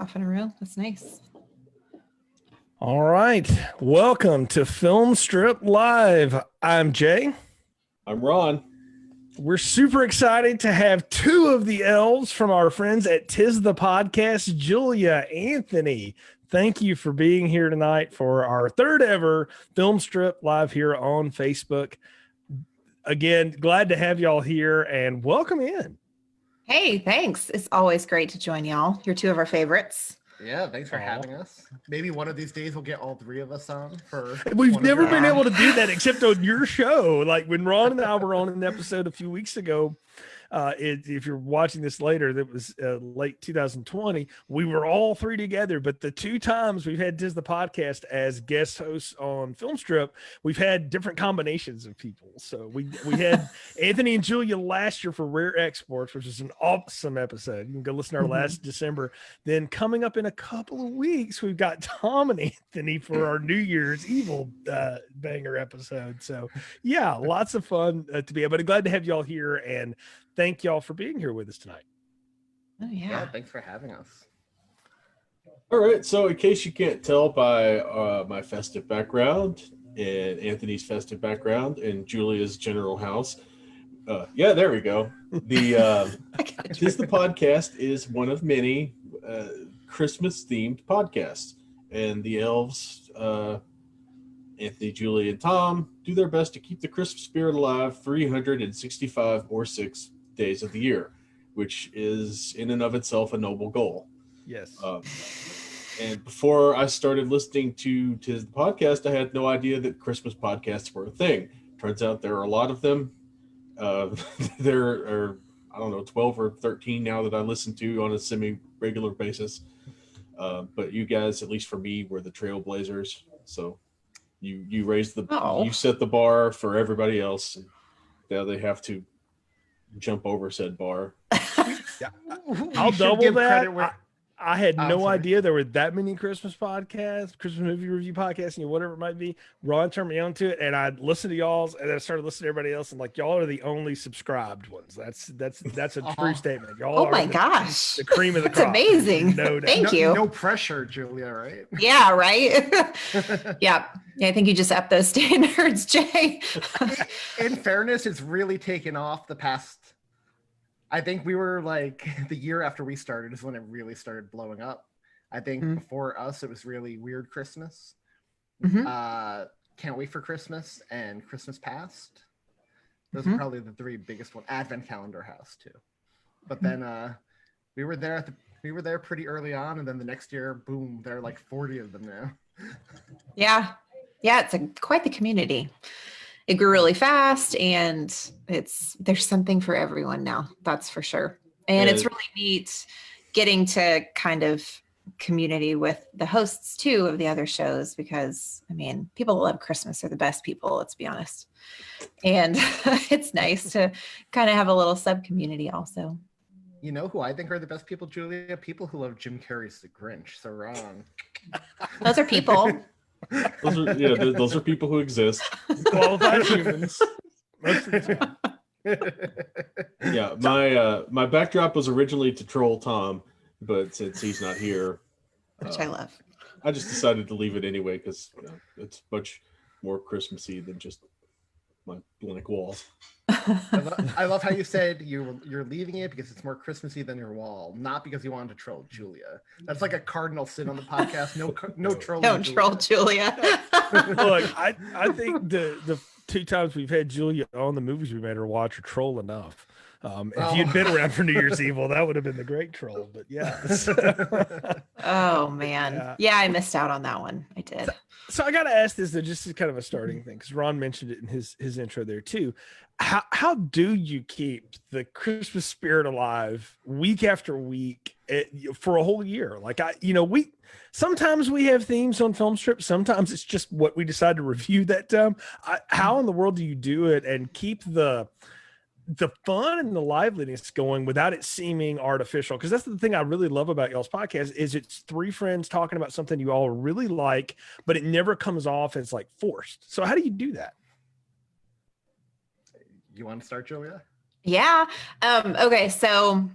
Off in a row. That's nice. All right. Welcome to Film Strip Live. I'm Jay. I'm Ron. We're super excited to have two of the elves from our friends at Tis the Podcast, Julia, Anthony. Thank you for being here tonight for our third ever Film Strip Live here on Facebook. Again, glad to have y'all here and welcome in. Hey, thanks. It's always great to join y'all. You're two of our favorites. Yeah, thanks for having us. Maybe one of these days we'll get all three of us on for. We've never been able to do that except on your show. Like when Ron and I were on an episode a few weeks ago, if you're watching this later, that was late 2020, we were all three together. But the two times we've had Tis the Podcast as guest hosts on Film Strip, we've had different combinations of people. So we had Anthony and Julia last year for Rare Exports, which is an awesome episode. You can go listen to our last December. Then coming up in a couple of weeks, we've got Tom and Anthony for our New Year's Evil banger episode. So yeah, lots of fun to be able. But glad to have y'all here and thank y'all for being here with us tonight. Oh, Yeah, thanks for having us. All right, so in case you can't tell by my festive background and Anthony's festive background and Julia's general house, there we go. The Tis the Podcast is one of many Christmas-themed podcasts, and the elves, Anthony, Julia, and Tom, do their best to keep the Christmas spirit alive 365 or 6 days of the year, which is in and of itself a noble goal. Yes. And before I started listening to the podcast, I had no idea that Christmas podcasts were a thing. Turns out there are a lot of them. There are, 12 or 13 now that I listen to on a semi-regular basis. But you guys, at least for me, were the trailblazers. So you raised you set the bar for everybody else. And now they have to jump over said bar. Yeah. I'll double that. I had no idea there were that many Christmas podcasts, Christmas movie review podcasts, whatever it might be. Ron turned me on to it, and I listened to y'all's, and then I started listening to everybody else, and y'all are the only subscribed ones. That's a true statement. Y'all oh my gosh, the cream of the crop. That's amazing. No, Thank you. No pressure, Julia. Right? Yeah. Right. Yeah. I think you just upped those standards, Jay. In fairness, it's really taken off the past. I think we were like the year after we started is when it really started blowing up. I think before us, it was really Weird Christmas. Can't Wait for Christmas and Christmas Past. Those are probably the three biggest ones. Advent Calendar House too. But then we were there pretty early on, and then the next year, boom, there are like 40 of them now. Yeah, it's quite the community. It grew really fast, and there's something for everyone now. That's for sure. And it's really neat getting to kind of community with the hosts too of the other shows, because people that love Christmas are the best people, let's be honest. And it's nice to kind of have a little sub community also. You know who I think are the best people, Julia? People who love Jim Carrey's The Grinch. So wrong. Those are people. Those are people who exist. Qualified humans. Yeah, my backdrop was originally to troll Tom, but since he's not here, which I love, I just decided to leave it anyway because it's much more Christmassy than just my blank walls. I love how you said you're leaving it because it's more Christmassy than your wall, not because you wanted to troll Julia. That's like a cardinal sin on the podcast. No trolling. Don't troll Julia. Look, I think the two times we've had Julia on, the movies we made her watch are troll enough. If you'd been around for New Year's Evil, that would have been the great troll. But yeah. Oh man, yeah, I missed out on that one. I did. So I got to ask this, though, just as kind of a starting thing, because Ron mentioned it in his intro there too. How do you keep the Christmas spirit alive week after week for a whole year? Like sometimes we have themes on Film Strip. Sometimes it's just what we decide to review that time. How in the world do you do it and keep the fun and the liveliness going without it seeming artificial? Because that's the thing I really love about y'all's podcast is it's three friends talking about something you all really like, but it never comes off as like forced. So how do you do that? You want to start, Julia? Yeah. Okay. So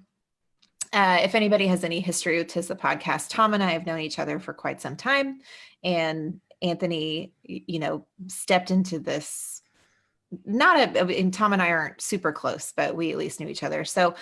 If anybody has any history with Tis the Podcast, Tom and I have known each other for quite some time. And Anthony, stepped into this, and Tom and I aren't super close, but we at least knew each other. So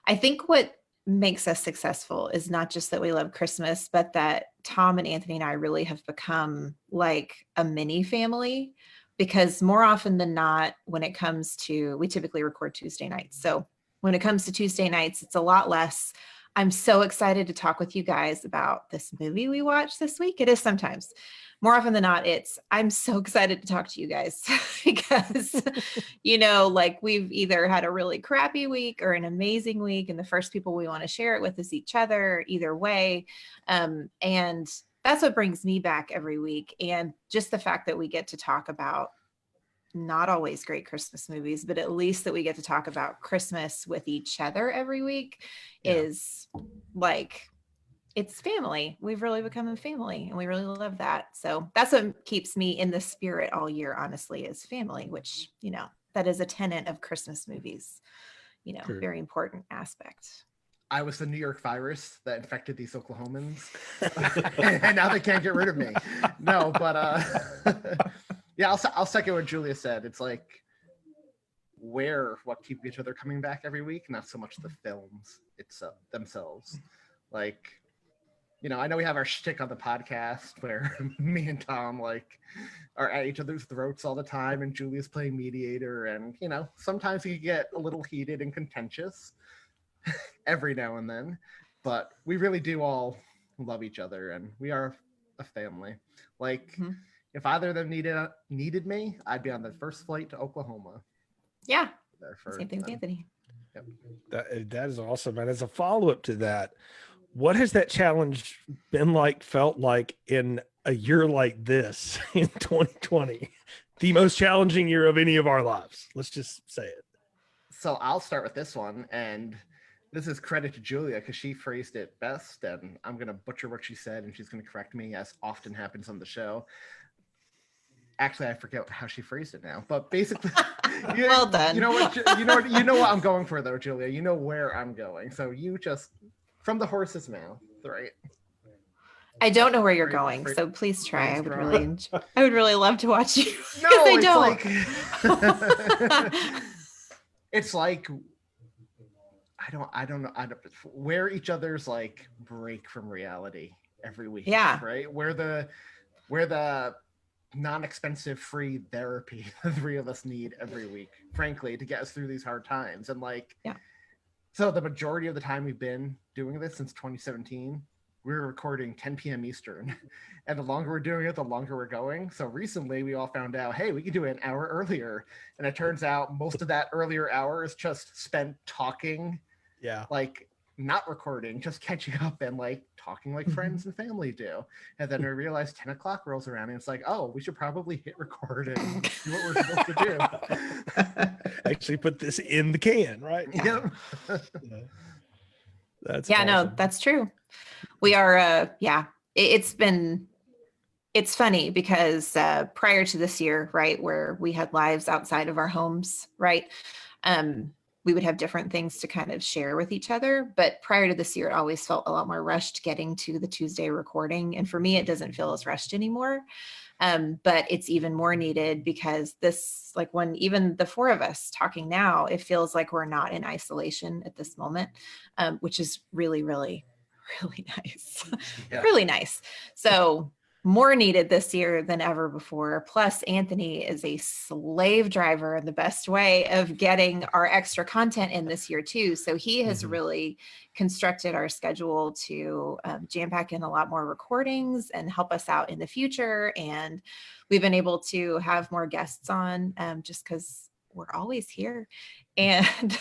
I think what makes us successful is not just that we love Christmas, but that Tom and Anthony and I really have become like a mini family, because more often than not, when it comes to, we typically record Tuesday nights. So when it comes to Tuesday nights, it's a lot less, I'm so excited to talk with you guys about this movie we watched this week. It is sometimes. More often than not, it's, I'm so excited to talk to you guys because, like we've either had a really crappy week or an amazing week. And the first people we want to share it with is each other, either way. And that's what brings me back every week. And just the fact that we get to talk about not always great Christmas movies, but at least that we get to talk about Christmas with each other every week is like, it's family. We've really become a family and we really love that. So that's what keeps me in the spirit all year, honestly, is family, which, that is a tenet of Christmas movies, True. Very important aspect. I was the New York virus that infected these Oklahomans and now they can't get rid of me. No, but yeah, I'll second what Julia said. It's like what keep each other coming back every week, not so much the films themselves. Like, I know we have our shtick on the podcast where me and Tom are at each other's throats all the time, and Julia's playing mediator, and sometimes we get a little heated and contentious every now and then, but we really do all love each other, and we are a family. Like, if either of them needed me, I'd be on the first flight to Oklahoma. Yeah, same thing with Anthony. Yep. That is awesome. And as a follow-up to that, what has that challenge felt like in a year like this in 2020? The most challenging year of any of our lives. Let's just say it. So I'll start with this one, and this is credit to Julia because she phrased it best, and I'm going to butcher what she said, and she's going to correct me, as often happens on the show. Actually, I forget how she phrased it now, but basically, well done. You know what I'm going for, though, Julia. You know where I'm going, so you just from the horse's mouth, right? I don't know where you're going, so please try. I would really love to watch you. No, I don't. It's like I don't know. Where each other's break from reality every week. Yeah. Right. Where the non-expensive free therapy the three of us need every week, frankly, to get us through these hard times. And so the majority of the time we've been doing this since 2017, we're recording 10 p.m. Eastern. And the longer we're doing it, the longer we're going. So recently we all found out, hey, we could do it an hour earlier. And it turns out most of that earlier hour is just spent talking. Yeah. Not recording, just catching up and talking like friends and family do. And then we realized 10 o'clock rolls around and it's like, oh, we should probably hit record and do what we're supposed to do. Actually put this in the can, right? Yep. That's awesome. No, that's true. We are, it's funny because prior to this year, right, where we had lives outside of our homes, right, we would have different things to kind of share with each other. But prior to this year, it always felt a lot more rushed getting to the Tuesday recording. And for me, it doesn't feel as rushed anymore. But it's even more needed because this, when even the four of us talking now, it feels like we're not in isolation at this moment, which is really, really, really nice. Yeah. Really nice. So more needed this year than ever before. Plus, Anthony is a slave driver in the best way of getting our extra content in this year too. So he has really constructed our schedule to jam pack in a lot more recordings and help us out in the future. And we've been able to have more guests on just because we're always here. And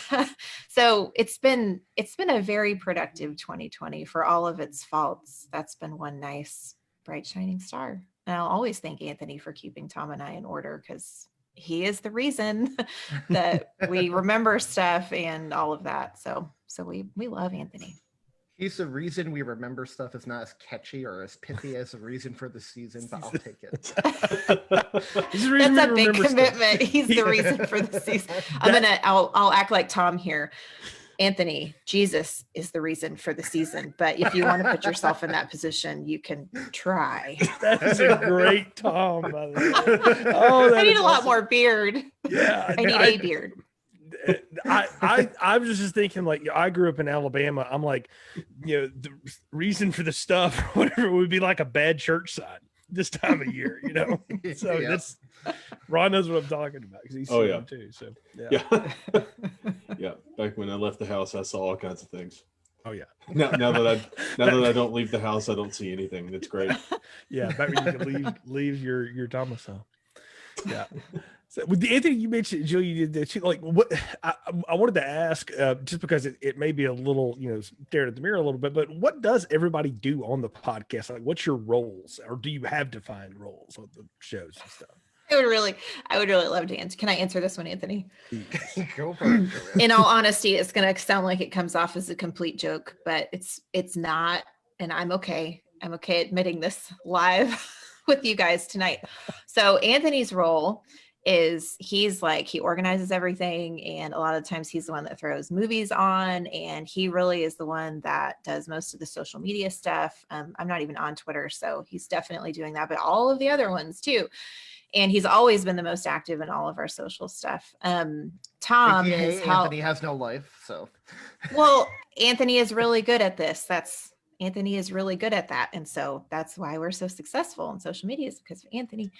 so it's been a very productive 2020 for all of its faults. That's been one nice bright shining star. And I'll always thank Anthony for keeping Tom and I in order because he is the reason that we remember stuff and all of that. So we love Anthony. He's the reason we remember stuff is not as catchy or as pithy as the reason for the season, but I'll take it. That's a big commitment. He's the reason for the season. I'll act like Tom here. Anthony, Jesus is the reason for the season. But if you want to put yourself in that position, you can try. That is a great Tom, by the way. Oh, I need a lot awesome. more beard. Yeah, I need a beard. I was just thinking, like, I grew up in Alabama. I'm like, the reason for the stuff, whatever, would be like a bad church sign this time of year, So that's Ron knows what I'm talking about because he's seen them too. So yeah. Yeah. Back when I left the house, I saw all kinds of things. Oh yeah. Now that I don't leave the house, I don't see anything. It's great. Yeah, back when you could leave your domicile. Yeah. So with the Anthony, you mentioned, Jill, you did that. Like, what I wanted to ask, just because it may be a little, staring at the mirror a little bit, but what does everybody do on the podcast? Like, what's your roles, or do you have defined roles on the shows and stuff? I would really love to answer. Can I answer this one, Anthony? Go for it. In all honesty, it's going to sound like it comes off as a complete joke, but it's not, and I'm okay. I'm okay admitting this live with you guys tonight. So Anthony's role is he organizes everything, and a lot of times he's the one that throws movies on, and he really is the one that does most of the social media stuff. I'm not even on Twitter, so he's definitely doing that, but all of the other ones too. And he's always been the most active in all of our social stuff. Tom has helped. Anthony has no life, so. Well, Anthony is really good at this. Anthony is really good at that. And so that's why we're so successful on social media, is because of Anthony.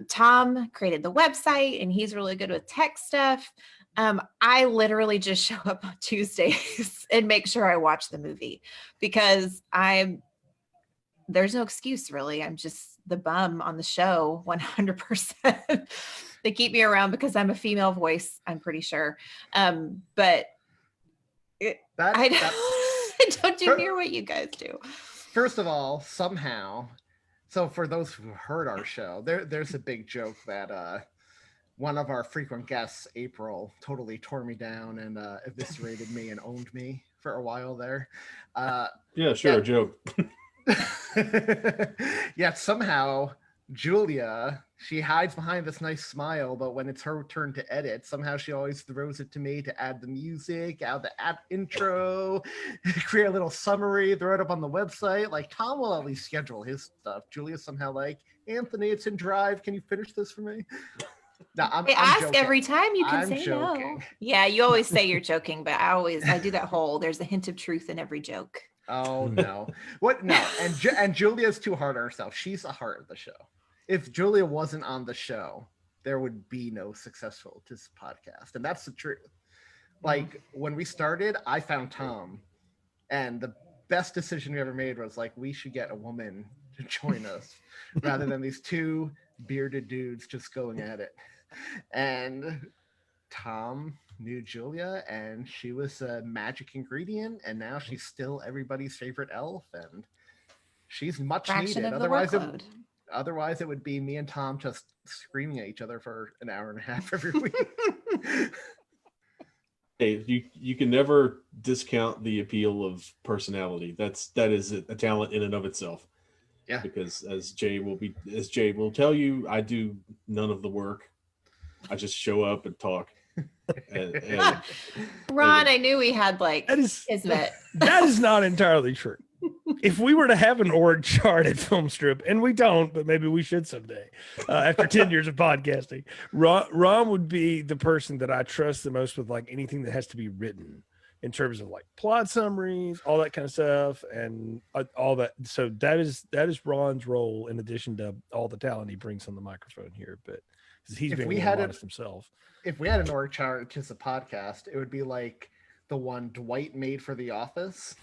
Tom created the website, and he's really good with tech stuff. I literally just show up on Tuesdays and make sure I watch the movie, because there's no excuse really. I'm just the bum on the show 100%. They keep me around because I'm a female voice, I'm pretty sure. But I don't do near what you guys do. First of all, somehow, so for those who heard our show, there's a big joke that one of our frequent guests, April, totally tore me down and eviscerated me and owned me for a while there. Yeah, sure, joke. Yet somehow Julia, she hides behind this nice smile, but when it's her turn to edit, somehow she always throws it to me to add the music, add the intro, create a little summary, throw it up on the website. Like, Tom will at least schedule his stuff. Julia's somehow like, Anthony, it's in Drive. Can you finish this for me? No, I'm ask joking. every time, you can say joking. no. Yeah, you always say you're joking, but I do that whole, there's a hint of truth in every joke. Oh no. What? No. And Julia's too hard on herself. She's the heart of the show. If Julia wasn't on the show, there would be no successful this podcast. And that's the truth. Like, when we started, I found Tom, and the best decision we ever made was like, we should get a woman to join us rather than these two bearded dudes just going at it. And Tom knew Julia, and she was a magic ingredient, and now she's still everybody's favorite elf, and she's much Fraction needed. of the workload. Otherwise it would be me and Tom just screaming at each other for an hour and a half every week. Hey, you can never discount the appeal of personality. That is a talent in and of itself. Yeah. Because as Jay will tell you, I do none of the work. I just show up and talk. And Ron, I knew we had like that is not entirely true. If we were to have an org chart at Film Strip, and we don't, but maybe we should someday, after 10 years of podcasting, Ron would be the person that I trust the most with like anything that has to be written in terms of like plot summaries, all that kind of stuff, and all that. So that is Ron's role, in addition to all the talent he brings on the microphone here. But he's being honest himself. If we had an org chart just a podcast, it would be like the one Dwight made for The Office,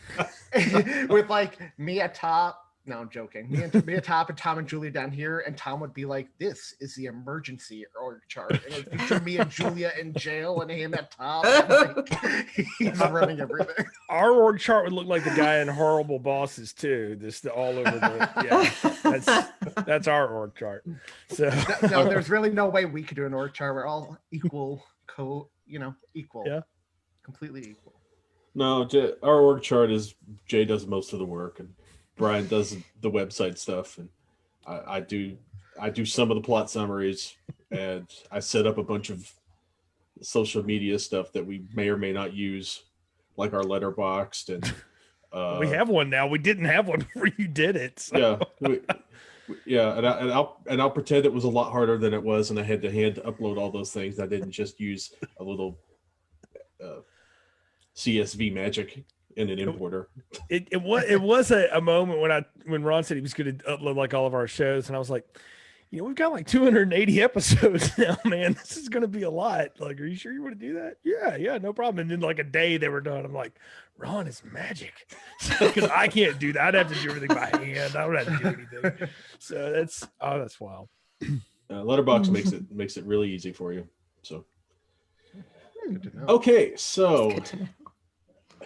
with like me at top. No, I'm joking. Me at top, and Tom and Julia down here, and Tom would be like, "This is the emergency org chart," and it would feature me and Julia in jail, and him at top. And like, he's running everything. Our org chart would look like the guy in Horrible Bosses too. All over that's our org chart. So no, there's really no way we could do an org chart. We're all equal, equal. Yeah. Completely equal. No, our org chart is Jay does most of the work, and Brian does the website stuff, and I do some of the plot summaries, and I set up a bunch of social media stuff that we may or may not use like our letterboxed and we have one now. We didn't have one before you did it. So. Yeah, and I'll pretend it was a lot harder than it was, and I had to hand upload all those things. I didn't just use a little CSV magic in an importer. It was a moment when Ron said he was going to upload like all of our shows, and I was like, we've got like 280 episodes now, man. This is going to be a lot. Like, are you sure you want to do that? Yeah, no problem. And then like a day they were done. I'm like, Ron is magic, because I can't do that. I'd have to do everything by hand. I don't have to do anything. So that's wild. Letterbox makes it really easy for you. So Good to know. okay, so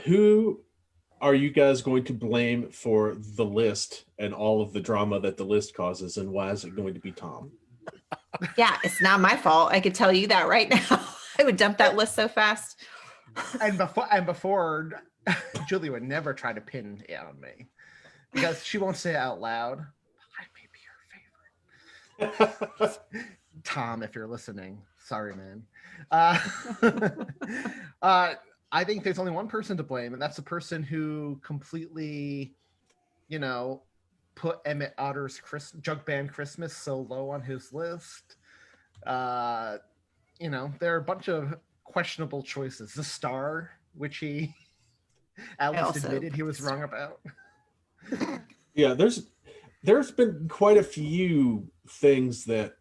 who are you guys going to blame for the list and all of the drama that the list causes, and why is it going to be Tom? Yeah, it's not my fault. I could tell you that right now. I would dump that list so fast. And before Julie would never try to pin it on me because she won't say it out loud. I may be your favorite. Tom, if you're listening, sorry, man. I think there's only one person to blame, and that's the person who completely, put Emmett Otter's Jug Band Christmas so low on his list. There are a bunch of questionable choices. The Star, which he at least admitted he was wrong about. Yeah, there's been quite a few things that,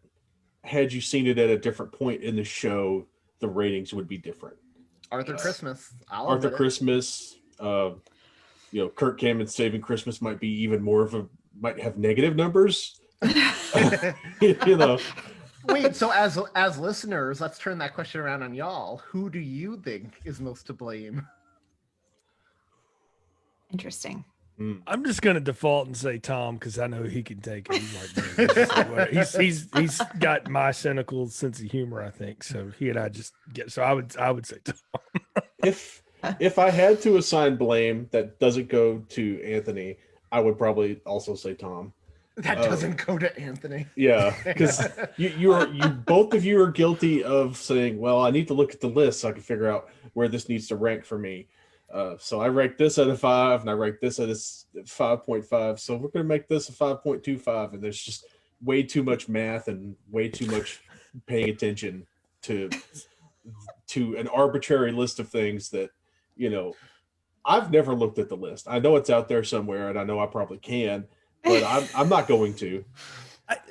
had you seen it at a different point in the show, the ratings would be different. Arthur Christmas. Arthur Christmas. Kirk Cameron Saving Christmas might be even more might have negative numbers. Wait, so as listeners, let's turn that question around on y'all. Who do you think is most to blame? Interesting. I'm just gonna default and say Tom, because I know he can take it. He's like, he's got my cynical sense of humor, I think. So he and I just get. So I would say Tom. If I had to assign blame that doesn't go to Anthony, I would probably also say Tom. That doesn't go to Anthony. Yeah, because you both of you are guilty of saying, well, I need to look at the list so I can figure out where this needs to rank for me. So I rank this at a 5, and I rank this at a 5.5. So we're going to make this a 5.25, and there's just way too much math and way too much paying attention to an arbitrary list of things that, I've never looked at the list. I know it's out there somewhere, and I know I probably can, but I'm not going to.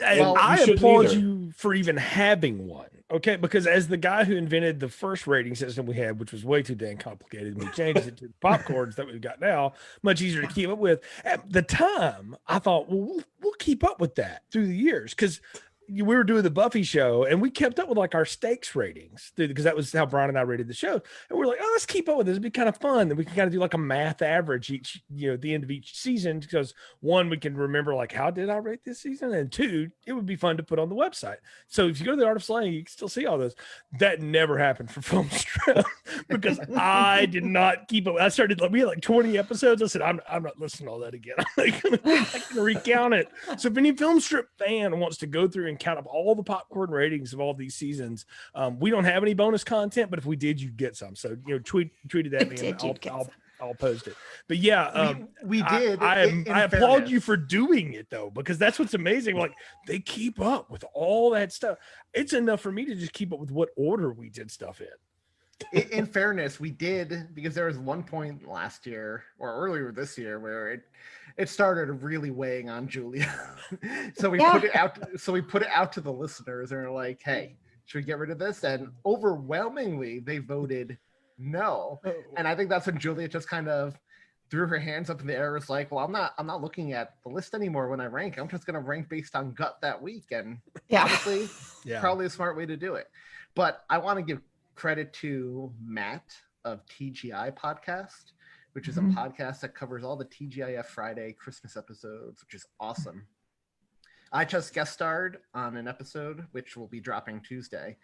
I applaud you for even having one. Okay, because as the guy who invented the first rating system we had, which was way too dang complicated, we changed it to the popcorns that we've got now, much easier to keep up with. At the time, I thought, well, we'll keep up with that through the years, because we were doing the Buffy show and we kept up with like our stakes ratings, because that was how Brian and I rated the show. And we're like, oh, let's keep up with this. It'd be kind of fun. Then we can kind of do like a math average each, at the end of each season, because one, we can remember like, how did I rate this season? And two, it would be fun to put on the website. So if you go to the Art of Slaying, you can still see all those. That never happened for Film Strip because I did not keep up. We had like 20 episodes. I said, I'm not listening to all that again. I'm gonna recount it. So if any Film Strip fan wants to go through and count up all the popcorn ratings of all these seasons, we don't have any bonus content, but if we did, you'd get some. So tweet it at me, and I'll post it. But yeah, we did. I applaud you for doing it though, because that's what's amazing. Like, they keep up with all that stuff. It's enough for me to just keep up with what order we did stuff in. In fairness, we did, because there was one point last year or earlier this year where it started really weighing on Julia. So we put it out. So we put it out to the listeners, and we're like, "Hey, should we get rid of this?" And overwhelmingly, they voted no. And I think that's when Julia just kind of threw her hands up in the air. Was like, "Well, I'm not looking at the list anymore when I rank. I'm just going to rank based on gut that week." And honestly, probably a smart way to do it. But I want to give credit to Matt of TGI Podcast, which is a podcast that covers all the TGIF Friday Christmas episodes, which is awesome. I just guest starred on an episode, which will be dropping Tuesday.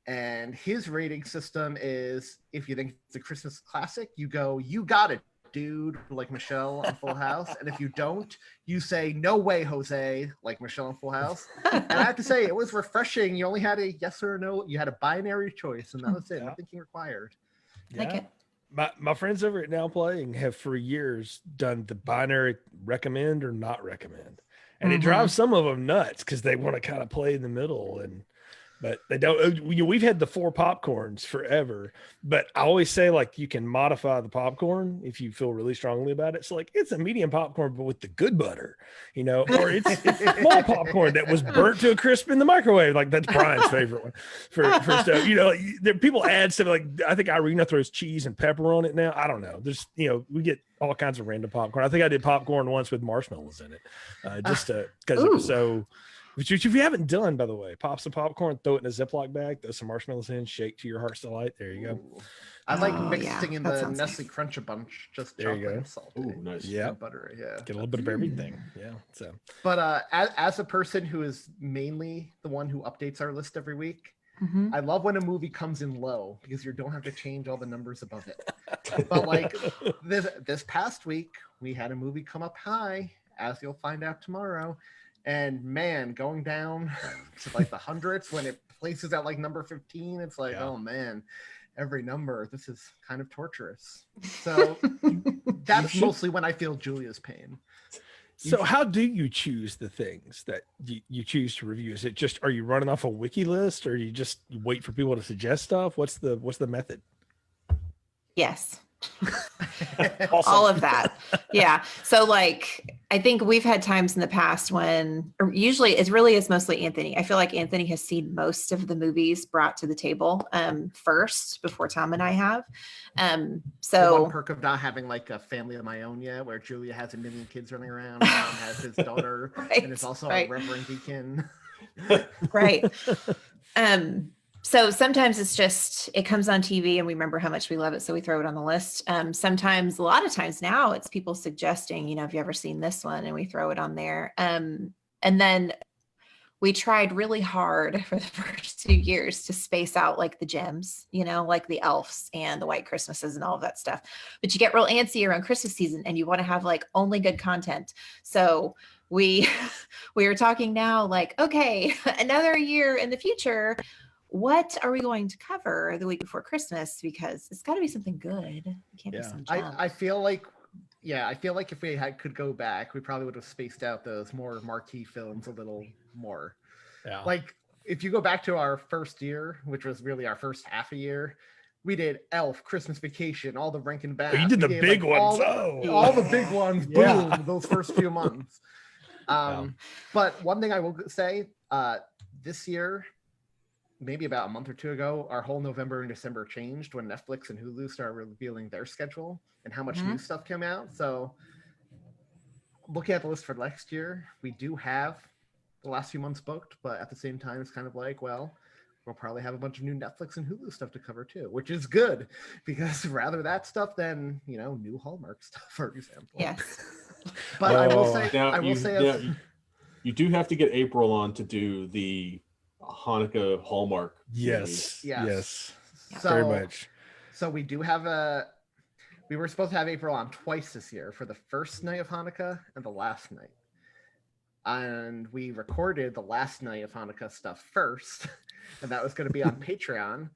And his rating system is, if you think it's a Christmas classic, you go, "You got it, dude," like Michelle on Full House. And if you don't, you say, "No way, Jose," like Michelle on Full House. And I have to say, it was refreshing. You only had a yes or a no. You had a binary choice, and that was it. Nothing required. Like it. My friends over at Now Playing have for years done the binary recommend or not recommend, and it drives some of them nuts because they want to kind of play in the middle, but they don't. We've had the 4 popcorns forever, but I always say like you can modify the popcorn if you feel really strongly about it. So like it's a medium popcorn, but with the good butter, or it's small popcorn that was burnt to a crisp in the microwave. Like that's Brian's favorite one for stuff. There people add stuff like I think Irina throws cheese and pepper on it now. I don't know. There's we get all kinds of random popcorn. I think I did popcorn once with marshmallows in it, just because it was so. Which if you haven't done, by the way, pop some popcorn, throw it in a Ziploc bag, throw some marshmallows in, shake to your heart's delight. There you go. I like mixing in that the sounds Nestle Crunch a bunch, just There you chocolate go. and salt. Ooh, nice. Yeah. And butter, yeah. Get a little bit of everything. Yeah. So, But as a person who is mainly the one who updates our list every week, I love when a movie comes in low because you don't have to change all the numbers above it. But like this past week, we had a movie come up high, as you'll find out tomorrow. And man, going down to like the hundreds when it places at like number 15, it's like, oh man, every number, this is kind of torturous. So that's mostly when I feel Julia's pain. So how do you choose the things that you choose to review? Is it just, are you running off a wiki list or you wait for people to suggest stuff? What's the method? Yes. Awesome. All of that. Yeah. So like, I think we've had times in the past when, or usually it really is mostly Anthony. I feel like Anthony has seen most of the movies brought to the table first before Tom and I have. The So one perk of not having like a family of my own yet, where Julia has a million kids running around, Tom has his daughter, and is also a reverend deacon. Right. So sometimes it's just, it comes on TV and we remember how much we love it. So we throw it on the list. Sometimes, a lot of times now it's people suggesting, have you ever seen this one? And we throw it on there. And then we tried really hard for the first 2 years to space out like the gems, like the elves and the white Christmases and all of that stuff. But you get real antsy around Christmas season and you want to have like only good content. So we are talking now like, okay, another year in the future, what are we going to cover the week before Christmas? Because it's got to be something good. It can't be some junk. I feel like if we could go back, we probably would have spaced out those more marquee films a little more. Yeah. Like if you go back to our first year, which was really our first half a year, we did Elf, Christmas Vacation, all the Rankin Bass. You did the big ones. All the big ones. Boom! Those first few months. But one thing I will say, this year, maybe about a month or two ago, our whole November and December changed when Netflix and Hulu started revealing their schedule and how much new stuff came out. So looking at the list for next year, we do have the last few months booked, but at the same time, it's kind of like, well, we'll probably have a bunch of new Netflix and Hulu stuff to cover too, which is good because rather that stuff than, new Hallmark stuff, for example. Yes. But I will say, you do have to get April on to do the Hanukkah Hallmark. Yes. So, very much. So we do have we were supposed to have April on twice this year, for the first night of Hanukkah and the last night. And we recorded the last night of Hanukkah stuff first, and that was going to be on Patreon.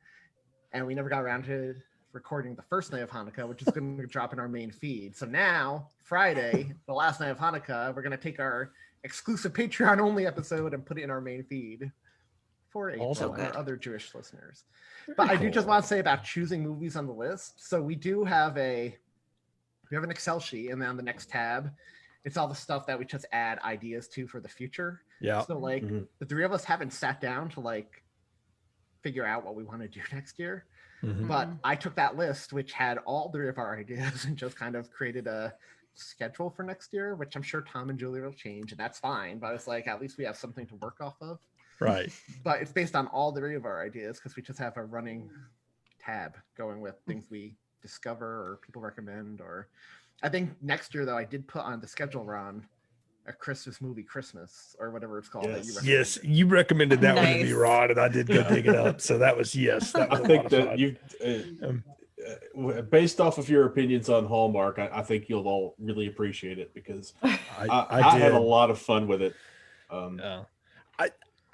And we never got around to recording the first night of Hanukkah, which is going to drop in our main feed. So now, Friday, the last night of Hanukkah, we're going to take our exclusive Patreon only episode and put it in our main feed for April and our other Jewish listeners. But I do just want to say about choosing movies on the list. So we have an Excel sheet, and then on the next tab, it's all the stuff that we just add ideas to for the future. Yeah. So like the three of us haven't sat down to like figure out what we want to do next year. But I took that list, which had all three of our ideas, and just kind of created a schedule for next year, which I'm sure Tom and Julia will change, and that's fine. But it's like, at least we have something to work off of. Right. But it's based on all three of our ideas because we just have a running tab going with things we discover or people recommend. Or I think next year, though, I did put on the schedule, Ron, a Christmas movie, Christmas, or whatever it's called. Yes, you recommended that one to me, Rod, and I did go dig it up. So that was That was I think that you, based off of your opinions on Hallmark, I think you'll all really appreciate it because I had a lot of fun with it.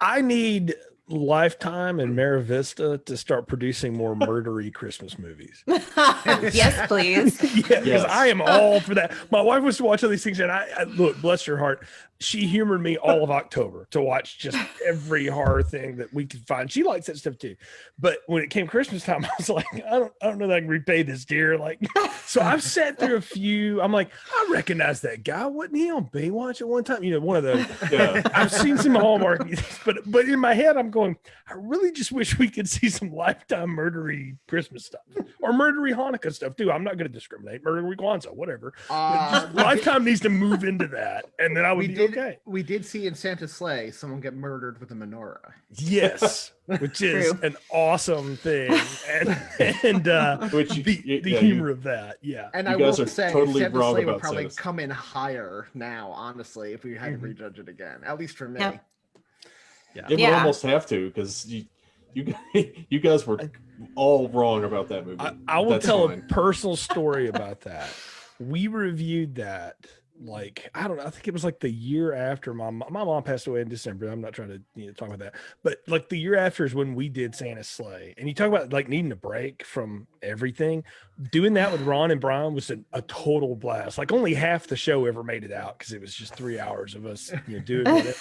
I need Lifetime and Mara Vista to start producing more murdery Christmas movies. Yes, please. Yeah, because Yes. I am all for that. My wife was to watch all these things, and I look, bless her heart, she humored me all of October to watch just every horror thing that we could find. She likes that stuff too. But when it came Christmas time, I was like, I don't know that I can repay this, dear. Like, so I've sat through a few. I'm like, I recognize that guy. Wasn't he on Baywatch at one time? You know, one of those. Yeah. I've seen some Hallmark, but in my head, I'm going, I really just wish we could see some Lifetime murdery Christmas stuff or murdery Hanukkah stuff too. I'm not going to discriminate. Murdery Kwanzaa, whatever. But Lifetime needs to move into that, and then I would be okay. We did see in Santa's sleigh someone get murdered with a menorah. Yes, which is True. an awesome thing, and Which the humor of that, yeah. And You I will guys are say, totally Santa's wrong sleigh would about probably Santa's. come in higher now, honestly, if we had to rejudge it again. At least for me. Yeah. Yeah. It would Yeah. almost have to, because you guys were all wrong about that movie. I will That's tell fine. a personal story about that. We reviewed that, like, I don't know, I think it was like the year after my mom passed away in December. I'm not trying to talk about that, but like the year after is when we did Santa's Sleigh. And you talk about like needing a break from everything. Doing that with Ron and Brian was a total blast. Like only half the show ever made it out because it was just 3 hours of us doing it.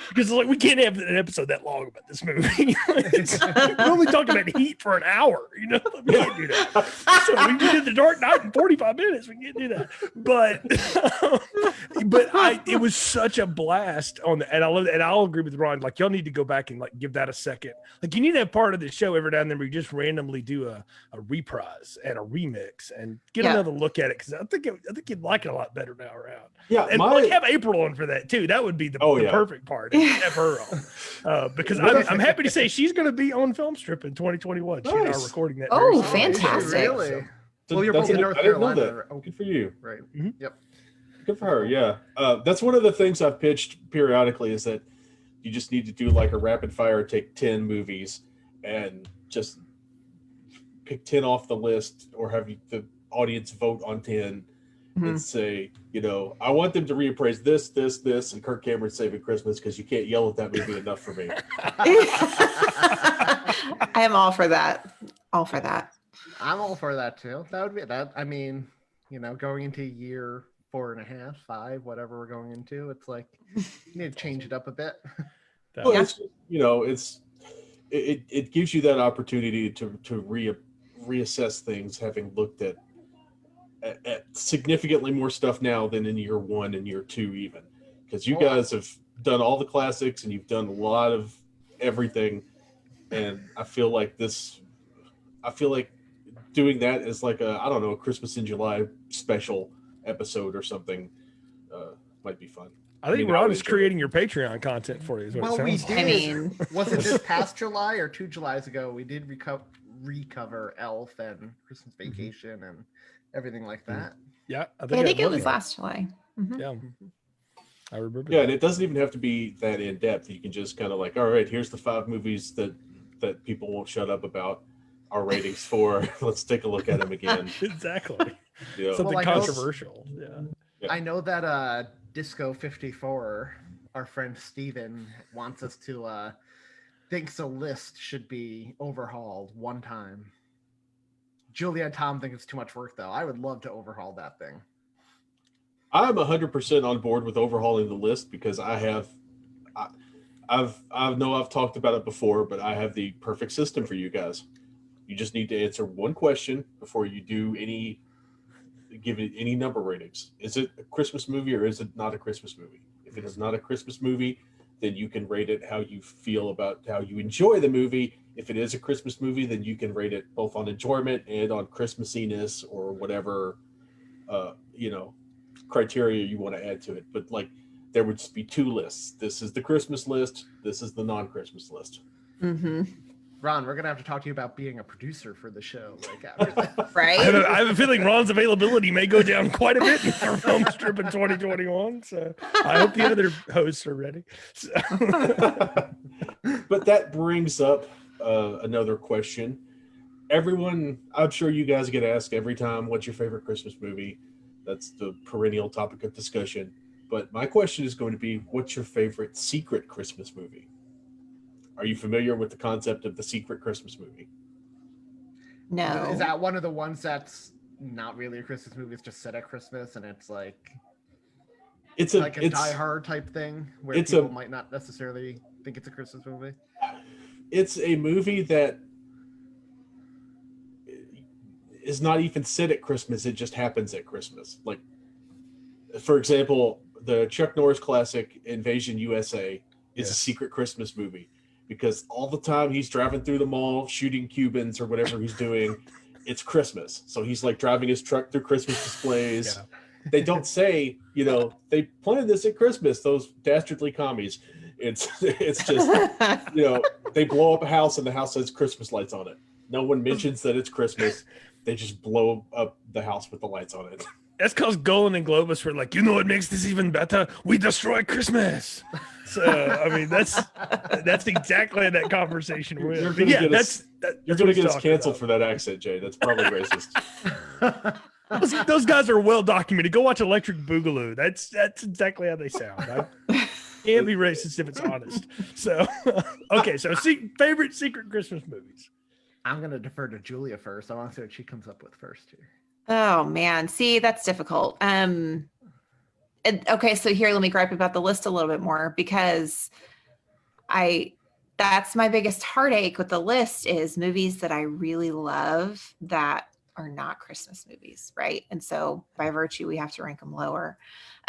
Because like we can't have an episode that long about this movie. We're only talking about Heat for an hour. We can't do that. So we did The Dark Knight in 45 minutes. We can't do that. But it was such a blast on the, and I love it. And I'll agree with Ron. Like y'all need to go back and like give that a second. Like you need to have part of the show every now and then where you just randomly do a reprise and a remix and get another look at it, because I think you'd like it a lot better now around. Yeah, And like have April on for that too. That would be the perfect part. Have her on, because I'm happy to say she's going to be on Film Strip in 2021. She's Nice. now recording that. Oh, very soon. fantastic. Really? So, Well, you're both in North I didn't know Carolina. that. Oh, Good for you. right. Mhm. Yep. Good for her. Yeah. That's one of the things I've pitched periodically, is that you just need to do like a rapid fire, take 10 movies and just pick 10 off the list, or have the audience vote on 10 and say, I want them to reappraise this, and Kirk Cameron Saving Christmas, because you can't yell at that movie enough for me. I am all for that. All for that. I'm all for that too. That would be that. I mean, going into year 4.5, 5, whatever we're going into, it's like you need to change it up a bit. Well, Yeah. it gives you that opportunity to reassess things, having looked at significantly more stuff now than in year 1 and year 2, even, because you guys have done all the classics and you've done a lot of everything, and I feel like doing that as like a Christmas in July special episode or something might be fun. I think Ron is creating your Patreon content for you. Is what Well, it we sounds did. like. I mean, Was it this past July or 2 Julys ago? We did recover Elf and Christmas Vacation and everything like that. Yeah, I think it was that. last July. Mhm. Yeah, I remember. Yeah, that. and it doesn't even have to be that in depth. You can just kind of like, all right, here's the 5 movies that people won't shut up about our ratings for. Let's take a look at them again. Exactly. Yeah. Something Well, I know- controversial. Yeah. I know that Disco 54, our friend Steven, wants us to thinks the list should be overhauled one time. Julia and Tom think it's too much work, though. I would love to overhaul that thing. I'm 100% on board with overhauling the list, because I've talked about it before, but I have the perfect system for you guys. You just need to answer one question before you do give it any number ratings. Is it a Christmas movie or is it not a Christmas movie? If it is not a Christmas movie, then you can rate it how you feel about how you enjoy the movie. If it is a Christmas movie, then you can rate it both on enjoyment and on Christmassiness, or whatever criteria you want to add to it. But like, there would just be 2 lists. This is the Christmas list. This is the non-Christmas list. Mm-hmm. Ron, we're going to have to talk to you about being a producer for the show. Like after that. Right? I have a feeling Ron's availability may go down quite a bit for Film Strip in 2021. So I hope the other hosts are ready. So. But that brings up another question. Everyone, I'm sure you guys get asked every time, what's your favorite Christmas movie? That's the perennial topic of discussion. But my question is going to be, what's your favorite secret Christmas movie? Are you familiar with the concept of the secret Christmas movie? No. Is that one of the ones that's not really a Christmas movie? It's just set at Christmas, and it's like a Die Hard type thing where people might not necessarily think it's a Christmas movie. It's a movie that is not even set at Christmas. It just happens at Christmas. Like, for example, the Chuck Norris classic Invasion USA is a secret Christmas movie because all the time he's driving through the mall shooting Cubans or whatever he's doing, it's Christmas. So he's like driving his truck through Christmas displays. Yeah. They don't say, they planned this at Christmas, those dastardly commies. It's just, they blow up a house and the house has Christmas lights on it. No one mentions that it's Christmas. They just blow up the house with the lights on it. That's because Golan and Globus were like, what makes this even better? We destroy Christmas. So, I mean, that's exactly that conversation we're You're going to get us canceled for that accent, Jay. That's probably racist. Those guys are well documented. Go watch Electric Boogaloo. That's exactly how they sound. Can't be racist if it's honest. So, okay. So, favorite secret Christmas movies. I'm going to defer to Julia first. I want to see what she comes up with first here. Oh man, see, that's difficult. Okay, so here, let me gripe about the list a little bit more because that's my biggest heartache with the list is movies that I really love that are not Christmas movies, right? And so by virtue, we have to rank them lower.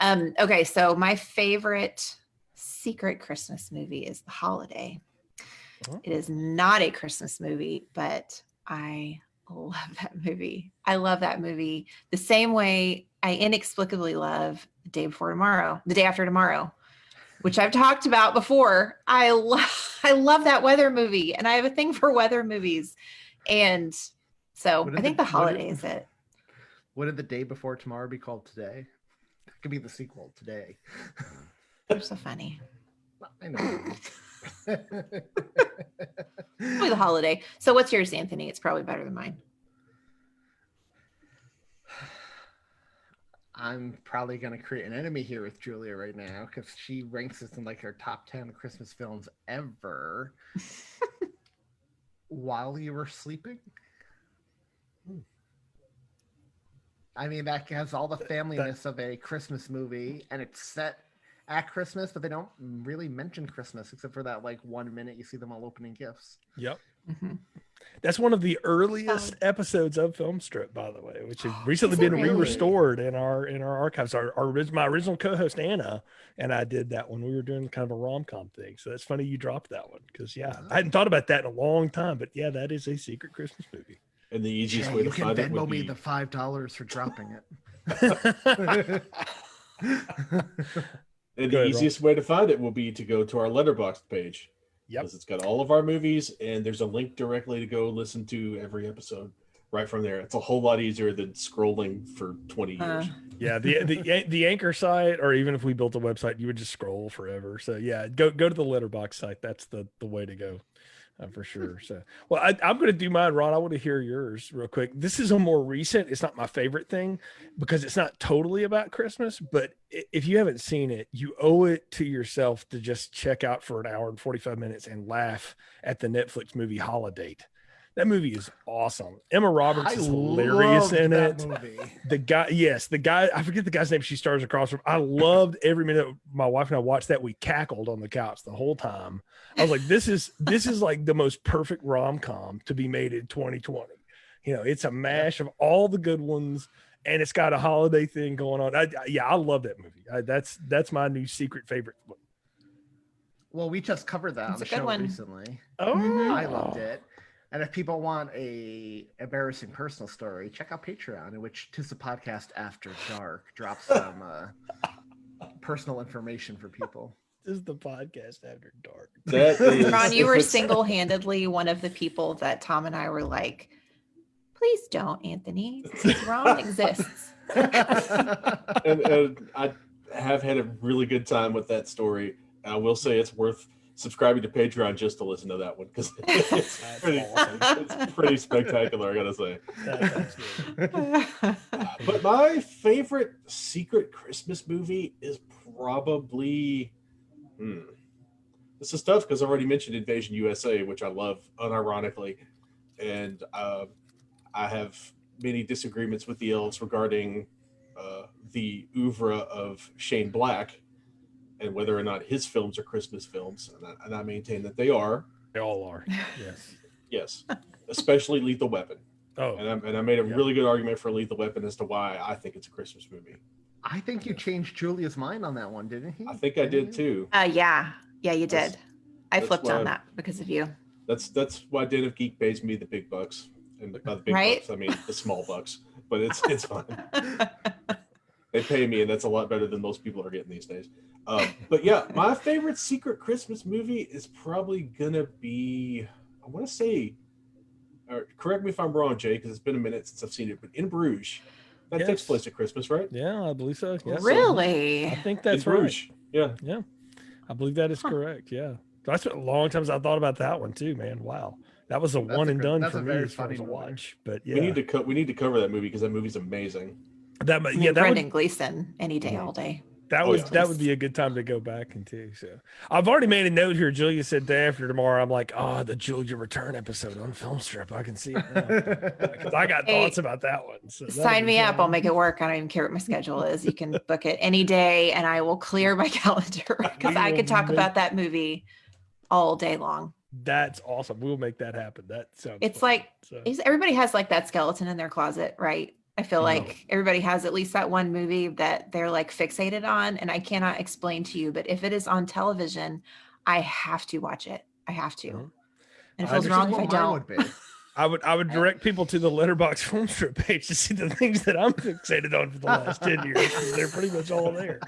Okay, so my favorite secret Christmas movie is The Holiday. It is not a Christmas movie, but I love that movie. I love that movie the same way I inexplicably love The Day After Tomorrow, which I've talked about before. I love that weather movie, and I have a thing for weather movies. And so I think The Holiday is it. What did The Day Before Tomorrow be called today? It could be the sequel, Today. You're so funny. I know. Probably The Holiday. So what's yours, Anthony? It's probably better than mine. I'm probably going to create an enemy here with Julia right now because she ranks this in like her top 10 Christmas films ever. While You Were Sleeping. I mean, that has all the familyness of a Christmas movie, and it's set at Christmas, but they don't really mention Christmas except for that like 1 minute you see them all opening gifts. Yep. Mm-hmm. That's one of the earliest episodes of Film Strip, by the way, which has recently been re-restored in our archives. My original co-host Anna and I did that when we were doing kind of a rom-com thing. So that's funny you dropped that one because I hadn't thought about that in a long time, but yeah, that is a secret Christmas movie. And the easiest way to find it would be the $5 for dropping it. And the easiest way to find it will be to go to our Letterboxd page. Yep. Because it's got all of our movies, and there's a link directly to go listen to every episode right from there. It's a whole lot easier than scrolling for 20 years. Yeah, the Anchor site, or even if we built a website, you would just scroll forever. So yeah, go to the Letterboxd site. That's the way to go. For sure. So, well, I'm going to do mine, Ron. I want to hear yours real quick. This is a more recent. It's not my favorite thing because it's not totally about Christmas, but if you haven't seen it, you owe it to yourself to just check out for an hour and 45 minutes and laugh at the Netflix movie Holiday. That movie is awesome. Emma Roberts is hilarious in it. Movie. The guy, I forget the guy's name she stars across from. I loved every minute my wife and I watched that. We cackled on the couch the whole time. I was like, this is like the most perfect rom-com to be made in 2020. It's a mash of all the good ones, and it's got a holiday thing going on. I love that movie. That's my new secret favorite one. Well, we just covered that on the show recently. Oh, I loved it. And if people want a embarrassing personal story, check out Patreon, in which 'Tis a Podcast After Dark drops some personal information for people. This is the podcast after dark. Ron, you were single-handedly one of the people that Tom and I were like, please don't, Anthony. Ron exists. and I have had a really good time with that story. I will say it's worth subscribing to Patreon just to listen to that one because it's pretty spectacular, I gotta say. But my favorite secret Christmas movie is probably this this is tough because I already mentioned Invasion USA, which I love unironically, and I have many disagreements with the elves regarding the oeuvre of Shane Black and whether or not his films are Christmas films, and I maintain that they are. They all are. Yes. Yes, especially Lethal Weapon. Oh, And I made a really good argument for Lethal Weapon as to why I think it's a Christmas movie. I think you changed Julia's mind on that one, didn't he? I think I did too. Yeah, you did. I that's flipped why- on that because of you. That's why Den of Geek pays me the big bucks, and by the big Right? bucks I mean the small bucks. But it's fine. They pay me, and that's a lot better than most people are getting these days. But yeah, my favorite secret Christmas movie is probably gonna be, I want to say, or correct me if I'm wrong, Jay, because it's been a minute since I've seen it, but In Bruges. That Yes. takes place at Christmas, right? yeah, I believe so. Yes. Really? I think that's In right. Bruges. Yeah. Yeah, I believe that is correct. Yeah, that's a long time since I thought about that one too, man. Wow, that was a That's one a and good- done that's for a me very as far funny as a movie. watch. But yeah, We need to cover that movie because that movie's amazing. that I yeah mean, that Brendan would Gleeson any day, Mhm. all day. that Oh, would yeah. that would be a good time to go back into. So I've already made a note here. Julia said day after tomorrow. I'm like, oh, the Julia return episode on Film Strip. I can see it now. 'Cause I got Hey, thoughts about that one. So that'll Sign be me up. fun. I'll make it work. I don't even care what my schedule is. You can book it any day and I will clear my calendar because We I will could talk make- about that movie all day long. That's awesome. We'll make that happen. That sounds. It's fun. like So, everybody has like that skeleton in their closet, right? I feel Mhm. like everybody has at least that one movie that they're like fixated on. And I cannot explain to you, but if it is on television, I have to watch it. I have to. Mhm. And it I feels Which is wrong if what I mine don't. would be. I would direct people to the Letterbox Film Strip page to see the things that I'm fixated on for the last 10 years. 'Cause they're pretty much all there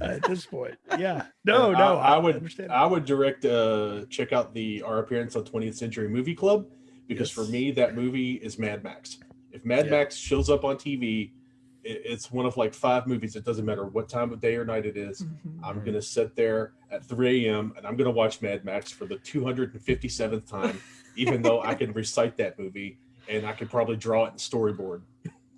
at this point. Yeah. No, I understand. I would direct check out our appearance on 20th Century Movie Club, because for Yes. me that movie is Mad Max. If Mad Yeah. Max shows up on TV, it's one of like 5 movies. It doesn't matter what time of day or night it is. Mhm. I'm gonna sit there at 3 a.m. and I'm gonna watch Mad Max for the 257th time, even though I can recite that movie and I could probably draw it in storyboard.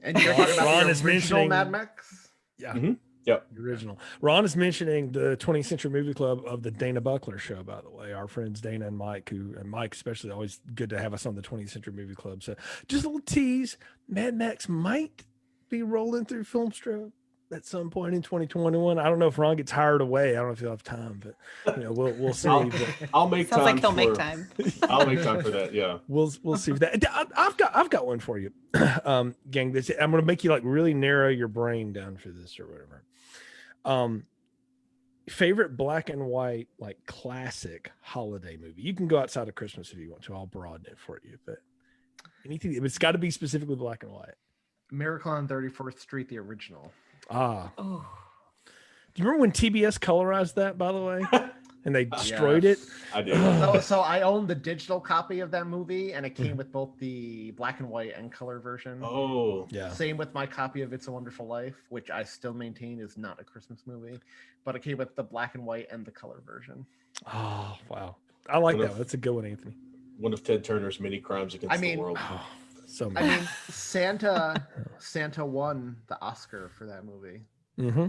And you're Ron- talking about Ron the is original mentioning- Mad Max? Yeah. Mhm. Yep. The original. Ron is mentioning the 20th Century Movie Club of the Dana Buckler show, by the way. Our friends Dana and Mike, and Mike especially, always good to have us on the 20th Century Movie Club. So just a little tease. Mad Max might be rolling through Film Strip at some point in 2021. I don't know if Ron gets hired away. I don't know if he'll have time, but we'll see. I'll, But I'll make Sounds time like he'll for, make time. I'll make time for that. Yeah. we'll see if that. I've got one for you, gang. I'm going to make you like really narrow your brain down for this or whatever. Favorite black and white like classic holiday movie. You can go outside of Christmas if you want to. I'll broaden it for you, but anything. It's got to be specifically black and white. Miracle on 34th Street, the original. Ah, Oh, do you remember when TBS colorized that? By the way, and they destroyed it. I do. So I own the digital copy of that movie, and it came with both the black and white and color version. Oh, Yeah. Same with my copy of It's a Wonderful Life, which I still maintain is not a Christmas movie, but it came with the black and white and the color version. Oh wow, I like What that. if- That's a good one, Anthony. one of Ted Turner's many crimes against I mean- the world. Oh, so I much. mean, Santa won the Oscar for that movie. Mm-hmm.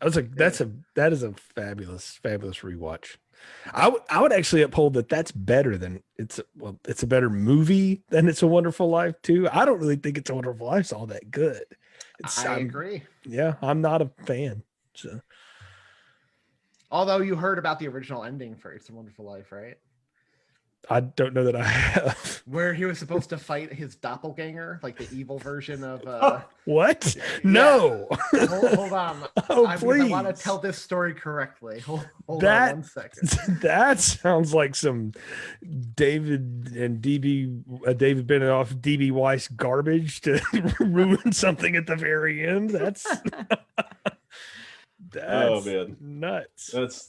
That is a fabulous rewatch. I would actually uphold that. That's better than it's a better movie than It's a Wonderful Life too. I don't really think It's a Wonderful Life's all that good. I agree. Yeah, I'm not a fan. So Although you heard about the original ending for It's a Wonderful Life, right? I don't know that I have. Where he was supposed to fight his doppelganger, like the evil version of. What? No. Hold on. Oh, I please. want to tell this story correctly. Hold That- on 1 second. That sounds like some David Benioff, DB Weiss garbage to ruin something at the very end. That's Oh man, nuts. that's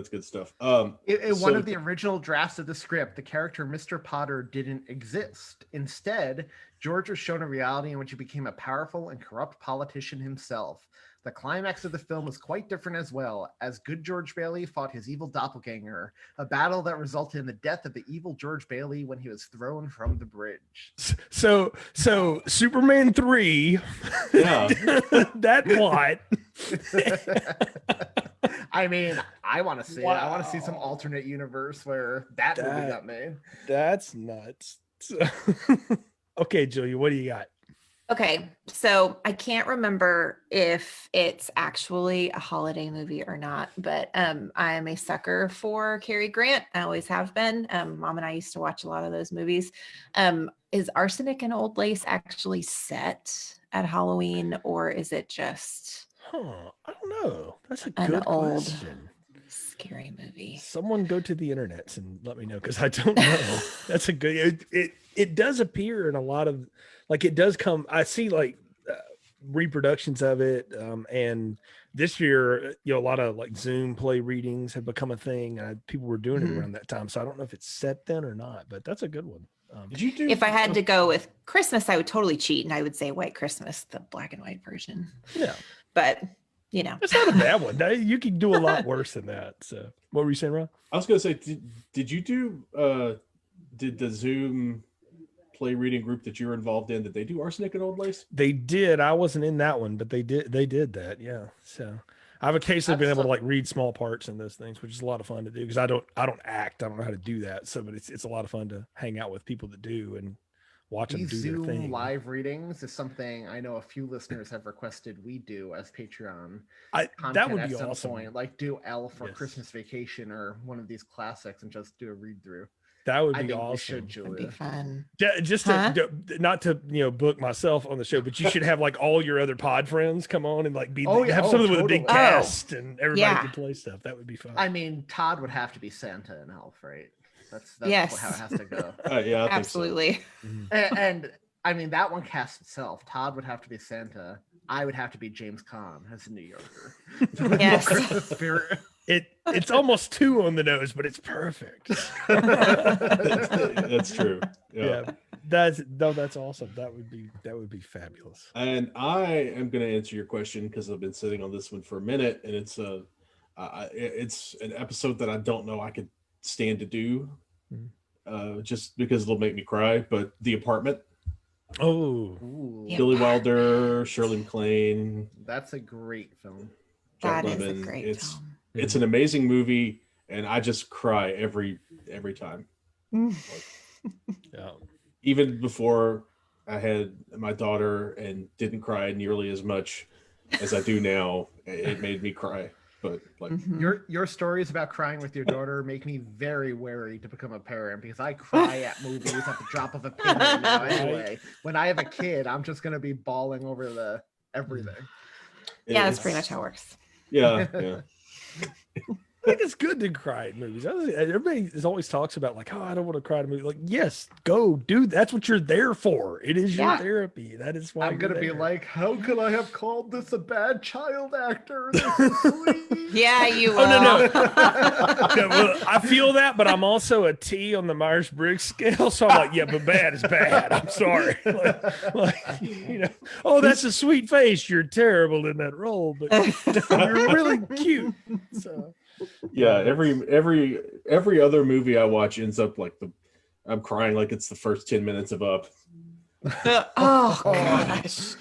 good stuff. In So- one of the original drafts of the script, the character Mr. Potter didn't exist. Instead, George was shown a reality in which he became a powerful and corrupt politician himself. The climax of the film was quite different as well, as good George Bailey fought his evil doppelganger, a battle that resulted in the death of the evil George Bailey when he was thrown from the bridge. So Superman 3, Yeah. that plot. I mean, I want to see it. I want to see some Wow. alternate universe where that movie got made. That's nuts. Okay, Julia, what do you got? Okay, so I can't remember if it's actually a holiday movie or not, but I am a sucker for Cary Grant. I always have been. Mom and I used to watch a lot of those movies. Is Arsenic and Old Lace actually set at Halloween, or is it just I don't know. That's a an good old question. scary movie? Someone go to the internet and let me know, because I don't know. That's a good. It does appear in a lot of, like, it does come. I see like reproductions of it, and this year, a lot of like Zoom play readings have become a thing. People were doing it Mhm. around that time, so I don't know if it's set then or not, but that's a good one. Did you do? If I had to go with Christmas, I would totally cheat and I would say White Christmas, the black and white version. Yeah, But it's not a bad one. You can do a lot worse than that. So, what were you saying, Ron? I was gonna say, did you do? Did the Zoom play reading group that you were involved in? Did they do Arsenic and Old Lace? They did. I wasn't in that one, but they did. They did that. Yeah. So I've occasionally been able to like read small parts in those things, which is a lot of fun to do, because I don't act. I don't know how to do that. So, but it's a lot of fun to hang out with people that do and watch them These do their Zoom thing. live readings is something I know a few listeners have requested we do as Patreon That content would at be some awesome. point. Like do Elf or Yes. Christmas Vacation or one of these classics and just do a read through. That would I be think awesome. we should, That'd be Julia. fun. Just Huh? not to book myself on the show, but you should have like all your other pod friends come on and like have Oh, something with a big totally. cast and everybody Yeah. can play stuff. That would be fun. I mean, Todd would have to be Santa and Elf, right? That's Yes. how it has to go. Yeah, I think so. Absolutely. and I mean, that one casts itself. Todd would have to be Santa. I would have to be James Caan as a New Yorker. Yes. Christmas spirit. It's almost too on the nose, but it's perfect. That's true. Yeah, that's awesome. That would be fabulous. And I am going to answer your question because I've been sitting on this one for a minute, and it's an episode that I don't know I could stand to do, just because it'll make me cry. But The Apartment. Oh, Ooh, Yeah. Billy Wilder, Shirley MacLaine, that's a great film. Jack That is a Lemmon. great film. It's an amazing movie, and I just cry every time. yeah. Even before I had my daughter and didn't cry nearly as much as I do now, it made me cry. But like, Mhm. Your stories about crying with your daughter make me very wary to become a parent because I cry at movies at the drop of a pin right now. Anyway, when I have a kid, I'm just gonna be bawling over the everything. Yeah, that's pretty much how it works. Yeah. I think it's good to cry at movies. Everybody always talks about like, oh, I don't want to cry at a movie. Like, yes, go, dude. That's what you're there for. It is your Yeah. therapy. That is why I'm you're gonna be there. like, how could I have called this a bad child actor? This is sweet. Yeah, you will. Oh, no. Okay, well, I feel that, but I'm also a T on the Myers-Briggs scale. So I'm like, yeah, but bad is bad. I'm sorry. Oh, that's a sweet face. You're terrible in that role, but you're really cute. So. Yeah, every other movie I watch ends up like I'm crying like it's the first 10 minutes of Up. Oh gosh.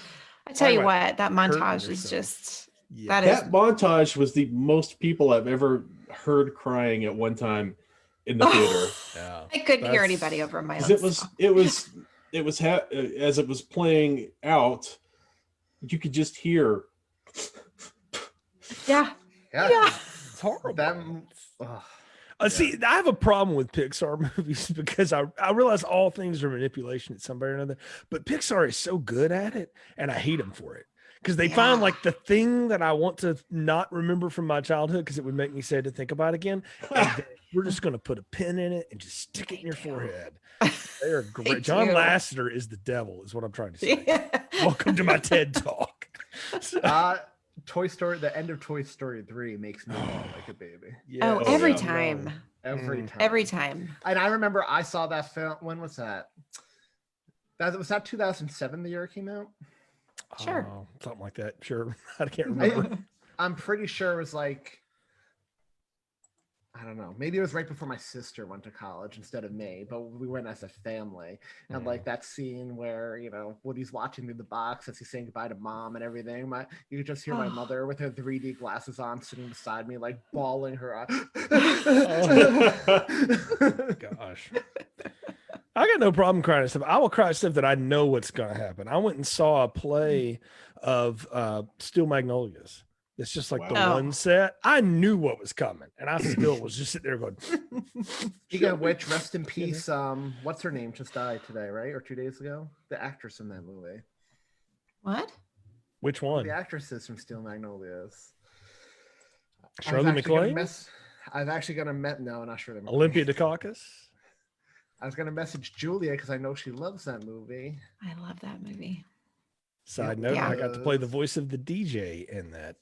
I tell you what, that Hurting montage is yourself. just Yeah. that is That montage was the most people I've ever heard crying at one time in the theater. Yeah. I couldn't hear That's- anybody over my own. 'Cause as it was playing out, you could just hear. Yeah. Yeah. It's horrible. Them. ugh. See, I have a problem with Pixar movies because I realize all things are manipulation at some way or another, but Pixar is so good at it, and I hate them for it because they find Yeah. like the thing that I want to not remember from my childhood because it would make me sad to think about again. And then we're just going to put a pin in it and just stick it in your forehead. They are They great. John do. Lasseter is the devil, is what I'm trying to say. Welcome to my TED Talk. So- Toy Story. The end of Toy Story 3 makes me bawl like a baby yeah, Oh, every yeah. time. every time. Every time. And I remember I saw that film. When was that? Was that 2007? The year it came out. Sure. Something like that. Sure. I can't remember. I'm pretty sure it was like I don't know. Maybe it was right before my sister went to college instead of me, but we went as a family. And like that scene where, you know, Woody's watching through the box as he's saying goodbye to mom and everything. You could just hear my mother with her 3D glasses on sitting beside me, like bawling her eyes. Gosh. I got no problem crying at stuff. I will cry at stuff that I know what's going to happen. I went and saw a play of Steel Magnolias. It's just like the Wow. one set. I knew what was coming, and I still was just sitting there going. Speaking of which, rest in peace. What's her name? Just died today, right? Or 2 days ago? The actress in that movie. What? Which one? The actresses from Steel Magnolias. Shirley MacLaine? I've actually gonna no, not Shirley MacLaine. Olympia Dukakis? I was gonna message Julia because I know she loves that movie. I love that movie. Side note, I got to play the voice of the DJ in that.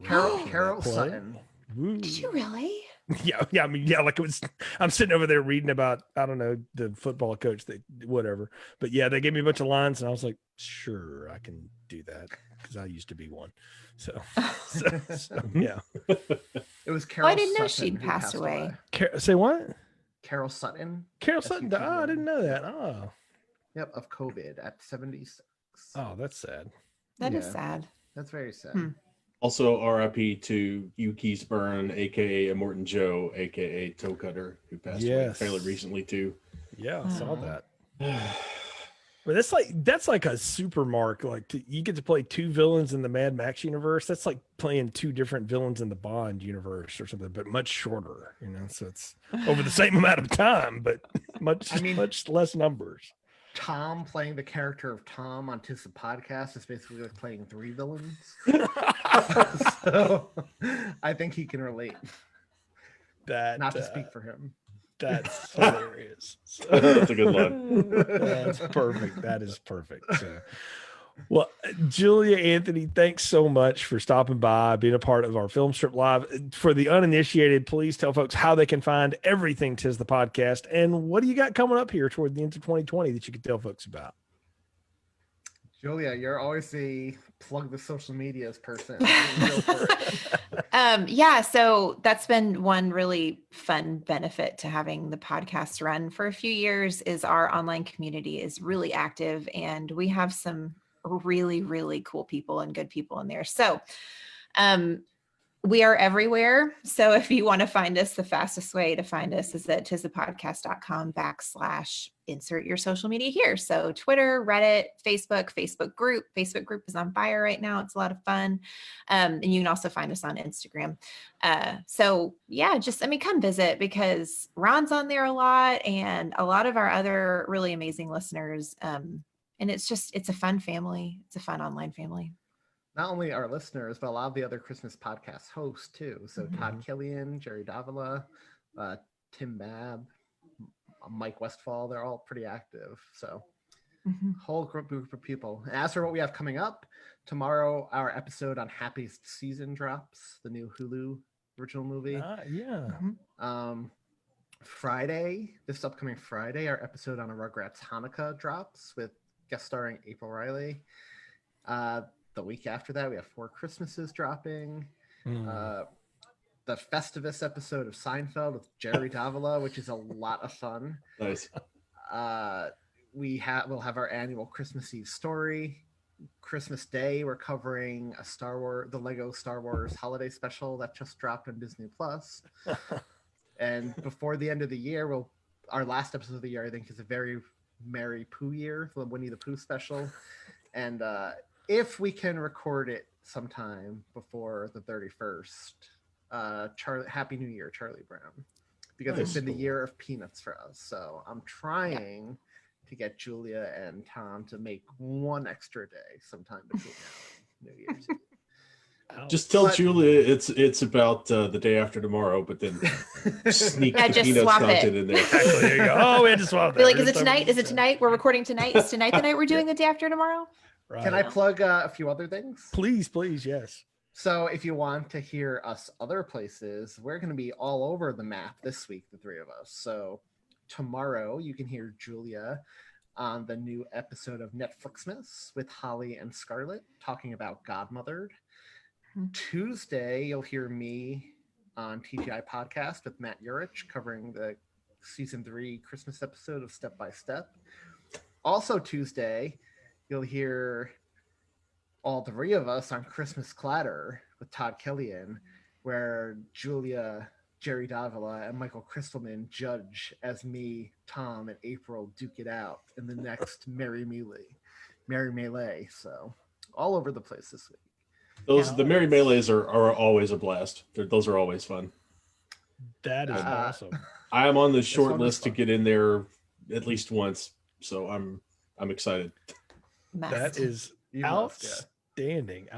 Carol Sutton. Woo. Did you really? Yeah. I mean, yeah, like it was. I'm sitting over there reading about, I don't know, the football coach, that whatever. But yeah, they gave me a bunch of lines, and I was like, sure, I can do that because I used to be one. So yeah. It was Carol. I didn't know Sutton she'd who passed away. Say what? Carol Sutton. Carol Sutton. SUTN. Oh, I didn't know that. Oh. Yep, of COVID at 76. Oh, that's sad. That is Yeah. sad. That's very sad. Also, RIP to Yuki's Burn, aka Immortan Joe, aka Toe Cutter, who passed away fairly recently too. Yeah, I saw that. But that's like a super mark. Like you get to play two villains in the Mad Max universe. That's like playing two different villains in the Bond universe or something, but much shorter. You know, so it's over the same amount of time, but much less numbers. Tom playing the character of Tom on Tis the Podcast is basically like playing three villains. So I think he can relate. That not to speak for him. That's hilarious. That's a good line. That's perfect. That is perfect. So, well, Julia, Anthony, thanks so much for stopping by, being a part of our Film Strip Live. For the uninitiated, please tell folks how they can find everything Tis the Podcast, and what do you got coming up here toward the end of 2020 that you can tell folks about? Julia, you're always the plug the social medias person. Yeah, so that's been one really fun benefit to having the podcast run for a few years is our online community is really active, and we have some really, really cool people and good people in there. So we are everywhere. So if you want to find us, the fastest way to find us is at tisthepodcast.com/insert your social media here. So Twitter, Reddit, Facebook group. Facebook group is on fire right now. It's a lot of fun. And you can also find us on Instagram. So yeah, come visit because Ron's on there a lot and a lot of our other really amazing listeners. And it's a fun family. It's a fun online family. Not only our listeners, but a lot of the other Christmas podcast hosts too. So Todd Killian, Jerry Davila, Tim Babb, Mike Westfall, they're all pretty active. So whole group of people. And as for what we have coming up, tomorrow our episode on Happiest Season drops, the new Hulu original movie. Friday, this upcoming Friday, our episode on a Rugrats Hanukkah drops with guest starring April Riley. The week after that, we have Four Christmases dropping. The Festivus episode of Seinfeld with Jerry Davila, which is a lot of fun. Nice. We'll have our annual Christmas Eve story. Christmas Day, we're covering the Lego Star Wars holiday special that just dropped on Disney Plus. And before the end of the year, our last episode of the year, I think, is a very Merry Pooh year, the Winnie the Pooh special. And if we can record it sometime before the 31st, Happy New Year, Charlie Brown, because it's been the year of peanuts for us. So I'm trying to get Julia and Tom to make one extra day sometime between now and New Year's Eve. Just tell Julia it's about the day after tomorrow, but then sneak the just peanuts swap content it. in there. Exactly. There you go. Oh, we had to swap that. Be like, is it tonight? Is it tonight? We're recording tonight. Is tonight the night we're doing the day after tomorrow? Right. Can I plug a few other things? Please, yes. So if you want to hear us other places, we're going to be all over the map this week, the three of us. So tomorrow you can hear Julia on the new episode of Netflixmas with Holly and Scarlett talking about Godmothered. Tuesday, you'll hear me on TGI Podcast with Matt Urich covering the season 3 Christmas episode of Step by Step. Also Tuesday, you'll hear all 3 of us on Christmas Clatter with Todd Killian, where Julia, Jerry Davila, and Michael Kristelman judge as me, Tom, and April duke it out in the next Merry Melee. So all over the place this week. The Merry Melees are always a blast. Those are always fun. That is awesome. I am on the short list to get in there at least once, so I'm excited. That is outstanding.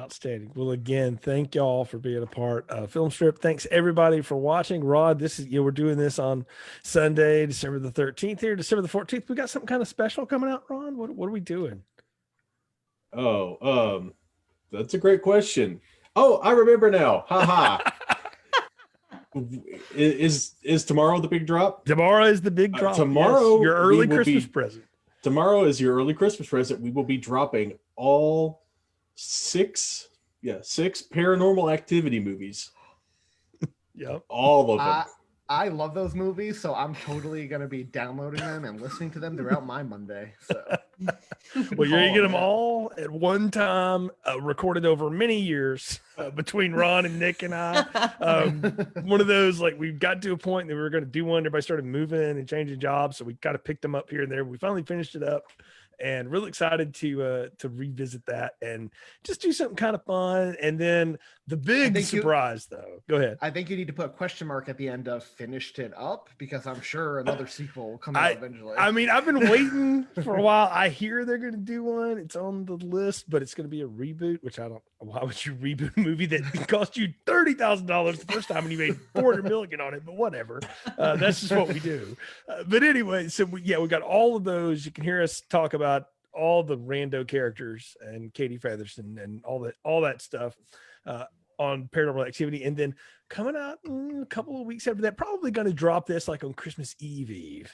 Well, again, thank y'all for being a part of Film Strip. Thanks everybody for watching. Rod, this is we're doing this on Sunday, December the 13th here, December the 14th. We got something kind of special coming out, Ron. What are we doing? That's a great question. Oh, I remember now. Ha. Is tomorrow the big drop? Tomorrow is the big drop. Tomorrow, yes, your early Christmas present. Tomorrow is your early Christmas present. We will be dropping all 6 Paranormal Activity movies. Yep. All of them. I love those movies, so I'm totally going to be downloading them and listening to them throughout my Monday. So, well, you're going to get them all at one time, recorded over many years between Ron and Nick and I. One of those, like, we got to a point that we were going to do one. Everybody started moving and changing jobs, so we kind of picked them up here and there. We finally finished it up. And really excited to revisit that and just do something kind of fun. And then the big surprise, though. Go ahead. I think you need to put a question mark at the end of "finished it up" because I'm sure another sequel will come out eventually. I mean, I've been waiting for a while. I hear they're going to do one. It's on the list, but it's going to be a reboot. Which I don't. Why would you reboot a movie that cost you $30,000 the first time and you made $400 million on it? But whatever. That's just what we do. But anyway, so we got all of those. You can hear us talk about all the rando characters and Katie Featherston and all that stuff on Paranormal Activity. And then coming out a couple of weeks after that, probably going to drop this like on Christmas Eve,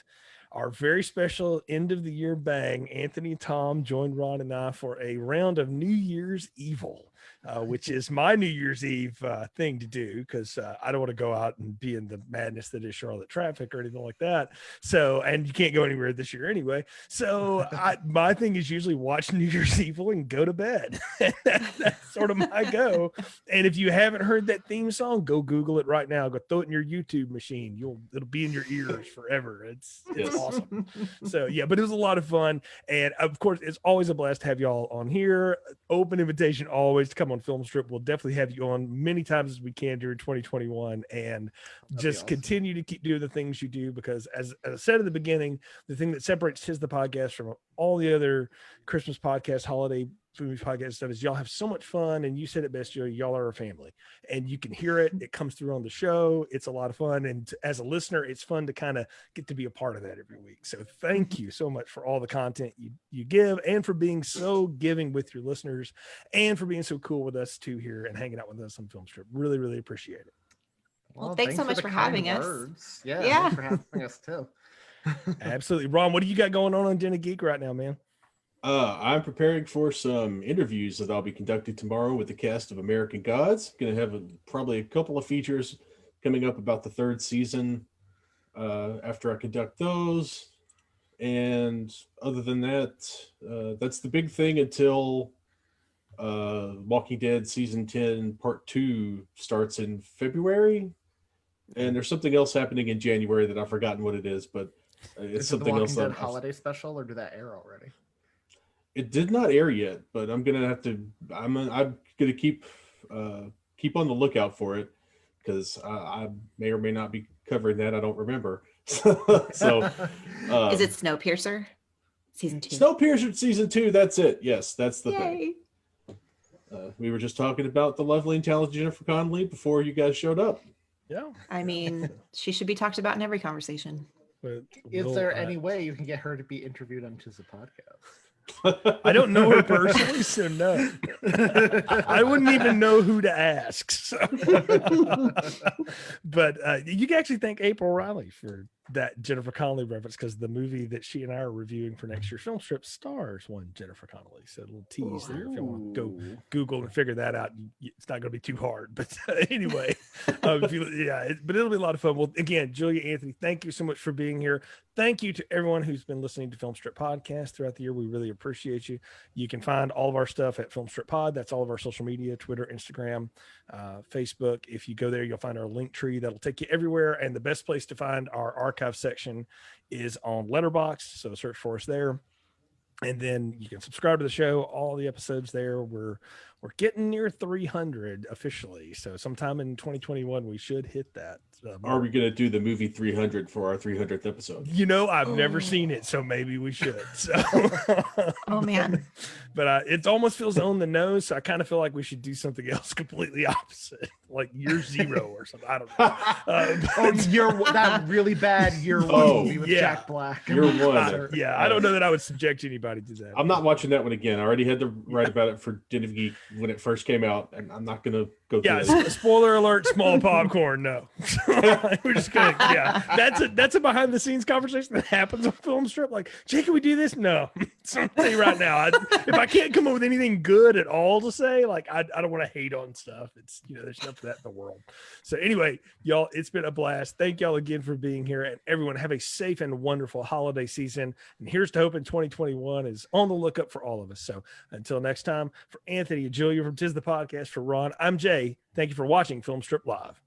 our very special end of the year bang. Anthony and Tom joined Ron and I for a round of New Year's Evil, which is my New Year's Eve thing to do because I don't want to go out and be in the madness that is Charlotte traffic or anything like that. So, and you can't go anywhere this year anyway. So my thing is usually watch New Year's Evil and go to bed. That's sort of my go. And if you haven't heard that theme song, go Google it right now. Go throw it in your YouTube machine. It'll be in your ears forever. It's awesome. So yeah, but it was a lot of fun. And of course, it's always a blast to have y'all on here. Open invitation always to come on Film Strip. We'll definitely have you on many times as we can during 2021 and just continue to keep doing the things you do, because as I said at the beginning, the thing that separates Tis the Podcast from all the other Christmas podcasts, holiday movie podcast stuff is y'all have so much fun. And you said it best, Joey, y'all are a family and you can hear it. It comes through on the show. It's a lot of fun. And as a listener, it's fun to kind of get to be a part of that every week. So thank you so much for all the content you give and for being so giving with your listeners and for being so cool with us too here and hanging out with us on Film Strip. Really, really appreciate it. Well, thanks so much for having us. Yeah. Thanks for having us too. Absolutely. Ron, what do you got going on Den of Geek right now, man? I'm preparing for some interviews that I'll be conducting tomorrow with the cast of American Gods. Going to have probably a couple of features coming up about the 3rd season after I conduct those. And other than that, that's the big thing until Walking Dead Season 10 Part 2 starts in February. And there's something else happening in January that I've forgotten what it is, but it's something else. Is it the Walking Dead holiday special, or did that air already? It did not air yet, but I'm gonna have to. I'm gonna keep on the lookout for it because I may or may not be covering that. I don't remember. So, is it Snowpiercer season 2? Snowpiercer season 2. That's it. Yes, that's the thing. We were just talking about the lovely and talented Jennifer Connelly before you guys showed up. Yeah, I mean, she should be talked about in every conversation. Is there any way you can get her to be interviewed on the podcast? I don't know her personally, so no. I wouldn't even know who to ask. So. But you can actually thank April Riley for that Jennifer Connelly reference because the movie that she and I are reviewing for next year's film strip stars one Jennifer Connelly. So a little tease there. If you want to go Google and figure that out, it's not going to be too hard. But anyway, but it'll be a lot of fun. Well, again, Julia, Anthony, thank you so much for being here. Thank you to everyone who's been listening to Film Strip Podcast throughout the year. We really appreciate you. You can find all of our stuff at Film Strip Pod. That's all of our social media, Twitter, Instagram, Facebook. If you go there, you'll find our link tree. That'll take you everywhere. And the best place to find our archive section is on Letterboxd. So search for us there. And then you can subscribe to the show, all the episodes there. We're getting near 300 officially. So sometime in 2021, we should hit that. Are we going to do the movie 300 for our 300th episode? I've never seen it, so maybe we should. So, oh man, but it almost feels on the nose. So I kind of feel like we should do something else completely opposite, like Year Zero or something. I don't know. That really bad Year One movie with Jack Black. Year One. I don't know that I would subject anybody to that. I'm not watching that one again. I already had to write about it for Den of Geek when it first came out, and I'm not going to go through it. Spoiler alert, small popcorn, no. We're just gonna that's a behind the scenes conversation that happens on Film Strip. Like, Jay, can we do this? No. So I'm telling you right now, if I can't come up with anything good at all to say, like I don't want to hate on stuff. It's there's enough of that in the world. So anyway, y'all, it's been a blast. Thank y'all again for being here, and everyone have a safe and wonderful holiday season. And here's to hoping 2021 is on the lookup for all of us. So until next time, for Anthony and Julia from Tis the Podcast, for Ron, I'm Jay. Thank you for watching Film Strip Live.